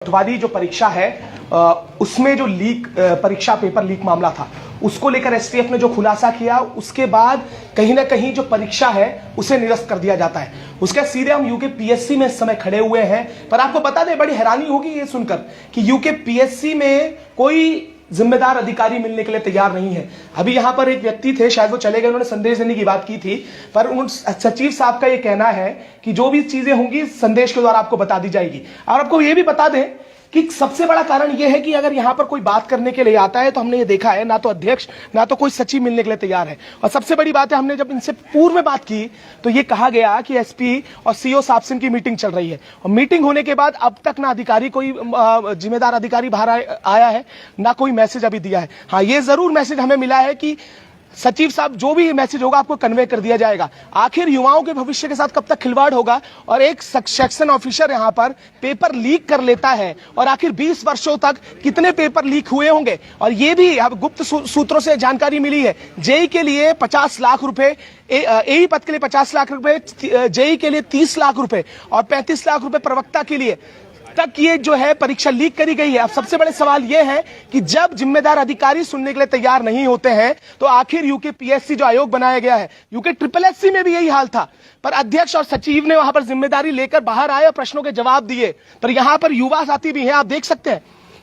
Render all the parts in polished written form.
वाली जो परीक्षा है उसमें जो लीक परीक्षा पेपर लीक मामला था उसको लेकर एसटीएफ ने जो खुलासा किया उसके बाद कहीं ना कहीं जो परीक्षा है उसे निरस्त कर दिया जाता है। उसके सीधे हम यूके पीएससी में इस समय खड़े हुए हैं, पर आपको बता दें बड़ी हैरानी होगी ये सुनकर कि यूके पीएससी में कोई जिम्मेदार अधिकारी मिलने के लिए तैयार नहीं है। अभी यहां पर एक व्यक्ति थे, शायद वो चले गए, उन्होंने संदेश देने की बात की थी, पर उन सचिव साहब का ये कहना है कि जो भी चीजें होंगी संदेश के द्वारा आपको बता दी जाएगी। और आपको ये भी बता दें कि सबसे बड़ा कारण यह है कि अगर यहां पर कोई बात करने के लिए आता है तो हमने ये देखा है ना तो अध्यक्ष ना तो कोई सचिव मिलने के लिए तैयार है। और सबसे बड़ी बात है, हमने जब इनसे पूर्व में बात की तो ये कहा गया कि एसपी और सीओ साहब से इनकी मीटिंग चल रही है, और मीटिंग होने के बाद अब तक ना अधिकारी कोई जिम्मेदार अधिकारी बाहर आया है ना कोई मैसेज अभी दिया है। हाँ, ये जरूर मैसेज हमें मिला है कि सचिव साहब जो भी मैसेज होगा आपको कन्वे कर दिया जाएगा। आखिर युवाओं के भविष्य के साथ कब तक खिलवाड़ होगा, और एक सेक्शन ऑफिसर यहां पर पेपर लीक कर लेता है, और आखिर 20 वर्षों तक कितने पेपर लीक हुए होंगे। और ये भी अब गुप्त सूत्रों से जानकारी मिली है, जेई के लिए 50 लाख रुपए, एई पद के लिए 50 लाख रुपए, जेई के लिए 30 लाख रुपए और 35 लाख रुपए प्रवक्ता के लिए तक ये जो है परीक्षा लीक करी गई है। अब सबसे बड़े सवाल ये है कि जब जिम्मेदार अधिकारी सुनने के लिए तैयार नहीं होते हैं तो आखिर यूके पीएससी जो आयोग बनाया गया है, यूके SSSC में भी यही हाल था, पर अध्यक्ष और सचिव ने वहां पर जिम्मेदारी लेकर बाहर आए और प्रश्नों के जवाब दिए। पर यहां पर युवा साथी भी हैं, आप देख सकते हैं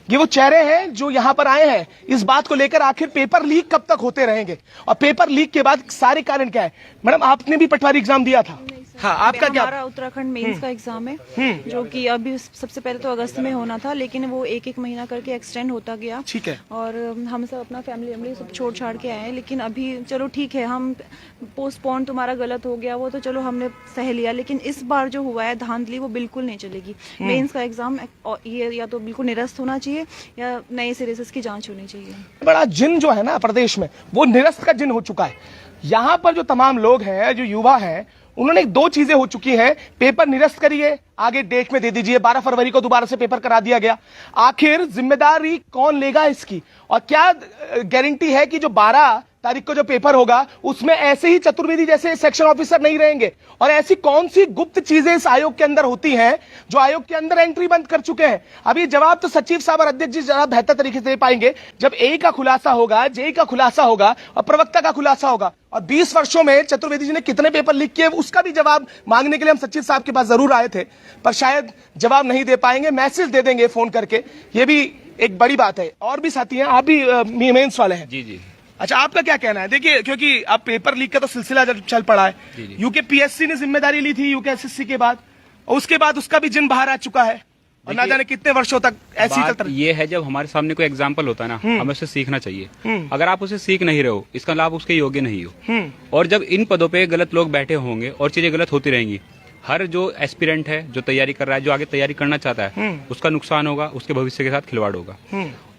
ये वो चेहरे हैं जो यहां पर आए हैं इस बात को लेकर आखिर पेपर लीक कब तक होते रहेंगे, और पेपर लीक के बाद सारे कारण क्या है। मैडम, आपने भी पटवारी एग्जाम दिया था? हाँ, आपका क्या? हमारा उत्तराखंड मेंस का एग्जाम है जो कि अभी सबसे पहले तो अगस्त में होना था, लेकिन वो एक महीना करके एक्सटेंड होता गया। ठीक है। और हम सब अपना फैमिली सब छोड़ छाड़ के आए हैं, लेकिन अभी चलो ठीक है, हम पोस्टपोन तुम्हारा गलत हो गया वो तो चलो हमने सह लिया, लेकिन इस बार जो हुआ है धांधली वो बिल्कुल नहीं चलेगी। मेंस का एग्जाम ये या तो बिल्कुल निरस्त होना चाहिए या नए सिरे से इसकी जांच होनी चाहिए। बड़ा जिन जो है ना प्रदेश में, वो निरस्त का जिन हो चुका है। यहाँ पर जो तमाम लोग हैं, जो युवा हैं, उन्होंने दो चीजें हो चुकी हैं, पेपर निरस्त करिए, आगे डेट में दे दीजिए। 12 फरवरी को दोबारा से पेपर करा दिया गया। आखिर जिम्मेदारी कौन लेगा इसकी, और क्या गारंटी है कि जो 12 तारीख को जो पेपर होगा उसमें ऐसे ही चतुर्वेदी जैसे सेक्शन ऑफिसर नहीं रहेंगे। और ऐसी कौन सी गुप्त चीजें इस आयोग के अंदर होती हैं जो आयोग के अंदर एंट्री बंद कर चुके हैं। अभी जवाब तो सचिव साहब और अध्यक्ष जी जरा बेहतर तरीके से दे पाएंगे जब ए का खुलासा होगा, जेई का खुलासा होगा और प्रवक्ता का खुलासा होगा। और 20 वर्षों में चतुर्वेदी जी ने कितने पेपर लीक किए उसका भी जवाब मांगने के लिए हम सचिव साहब के पास जरूर आए थे, पर शायद जवाब नहीं दे पाएंगे, मैसेज दे देंगे फोन करके। ये भी एक बड़ी बात है। और भी साथी हैं, आप भी मेंस वाले हैं? जी जी। अच्छा, आपका क्या कहना है? देखिए, क्योंकि अब पेपर लीक का तो सिलसिला चल पड़ा है। यूके पीएससी ने जिम्मेदारी ली थी यूके एसएससी के बाद, और उसके बाद उसका भी जिन बाहर आ चुका है, और ना जाने कितने वर्षों तक ऐसी ये है जब हमारे सामने कोई एग्जाम्पल होता है ना, हमें उससे सीखना चाहिए। अगर आप उसे सीख नहीं रहे हो, इसका लाभ उसके योग्य नहीं हो। और जब इन पदों पे गलत लोग बैठे होंगे और चीजें गलत होती रहेंगी, हर जो एस्पिरेंट है, जो तैयारी कर रहा है, जो आगे तैयारी करना चाहता है, उसका नुकसान होगा, उसके भविष्य के साथ खिलवाड़ होगा।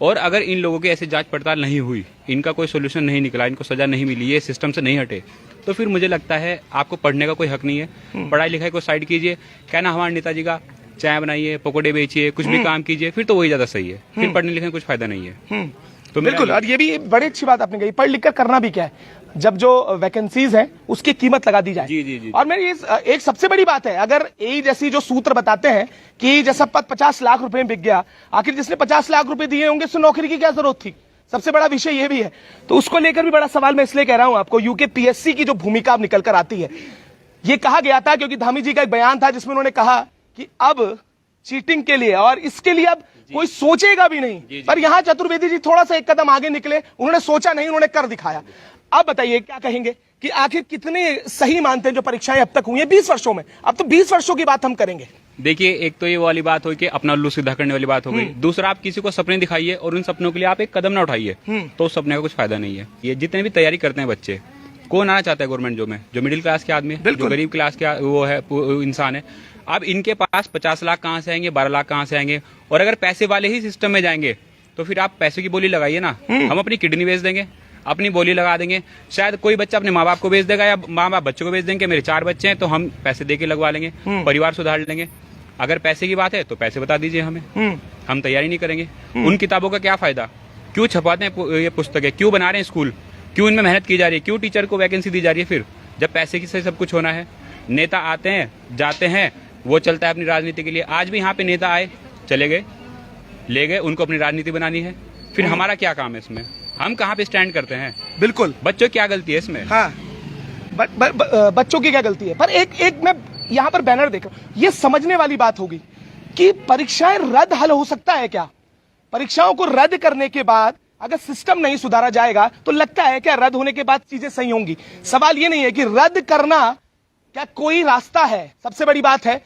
और अगर इन लोगों की ऐसी जांच पड़ताल नहीं हुई, इनका कोई सोल्यूशन नहीं निकला, इनको सजा नहीं मिली, ये सिस्टम से नहीं हटे, तो फिर मुझे लगता है आपको पढ़ने का कोई हक नहीं है। पढ़ाई लिखाई को साइड कीजिए, कहना हमारे नेताजी का चाय बनाइए, पकौड़े बेचिए, कुछ भी काम कीजिए, फिर तो वही ज्यादा सही है। फिर पढ़ने लिखने में कुछ फायदा नहीं है। तो बिल्कुल, और ये भी बड़ी अच्छी बात आपने कही, पढ़ लिख कर करना भी क्या है जब जो वैकेंसीज हैं उसकी कीमत लगा दी जाए। जी जी जी। और मेरी एक सबसे बड़ी बात है, अगर ए जैसी जो सूत्र बताते हैं कि जैसा पद 50 लाख रुपए में बिक गया, आखिर जिसने 50 लाख रुपए दिए होंगे उससे नौकरी की क्या जरूरत थी? सबसे बड़ा विषय ये भी है। तो उसको लेकर भी बड़ा सवाल मैं इसलिए कह रहा हूं आपको, यूके पीएससी की जो भूमिका अब निकल कर आती है। ये कहा गया था क्योंकि धामी जी का एक बयान था जिसमें उन्होंने कहा कि अब चीटिंग के लिए और इसके लिए अब कोई सोचेगा भी नहीं। पर यहां चतुर्वेदी जी थोड़ा सा एक कदम आगे निकले, उन्होंने सोचा नहीं, उन्होंने कर दिखाया। अब बताइए क्या कहेंगे कि आखिर कितने सही मानते हैं जो परीक्षाएं अब तक हुई हैं 20 वर्षों में? अब तो 20 वर्षों की बात हम करेंगे। देखिए, एक तो ये वाली बात हो कि अपना उल्लू सीधा करने वाली बात हो गई। दूसरा, आप किसी को सपने दिखाइए और उन सपनों के लिए आप एक कदम ना उठाइए, तो उस सपने का कुछ फायदा नहीं है। ये जितने भी तैयारी करते हैं बच्चे, कौन आना चाहता है गवर्नमेंट जॉब में? जो मिडिल क्लास के आदमी है, जो गरीब क्लास के वो है इंसान है। अब इनके पास 50 लाख कहाँ से आएंगे, 12 लाख कहाँ से आएंगे? और अगर पैसे वाले ही सिस्टम में जाएंगे तो फिर आप पैसे की बोली लगाइए ना। हम अपनी किडनी बेच देंगे, अपनी बोली लगा देंगे, शायद कोई बच्चा अपने माँ बाप को बेच देगा या माँ बाप बच्चों को बेच देंगे। मेरे 4 बच्चे हैं तो हम पैसे दे के लगवा लेंगे, परिवार सुधार लेंगे। अगर पैसे की बात है तो पैसे बता दीजिए हमें, हम तैयारी नहीं करेंगे। उन किताबों का क्या फायदा? क्यों छपवाते हैं ये पुस्तकें? क्यों बना रहे हैं स्कूल? क्यों इनमें मेहनत की जा रही है? क्यों टीचर को वैकेंसी दी जा रही है? फिर जब पैसे की से सब कुछ होना है। नेता आते हैं, जाते हैं, वो चलता है अपनी राजनीति के लिए। आज भी यहाँ पे नेता आए, चले गए, ले गए, उनको अपनी राजनीति बनानी है, फिर हमारा क्या काम है इसमें? हम कहाँ पे स्टैंड करते हैं? बिल्कुल। बच्चों की क्या गलती है इसमें? हाँ, बच्चों की क्या गलती है? पर एक मैं यहाँ पर बैनर देख रहा हूँ, ये समझने वाली बात होगी कि परीक्षाएं रद्द हल हो सकता है क्या? परीक्षाओं को रद्द करने के बाद अगर सिस्टम नहीं सुधारा जाएगा तो लगता है क्या रद्द होने के बाद चीजें सही होंगी? सवाल ये नहीं है कि रद्द करना क्या कोई रास्ता है। सबसे बड़ी बात है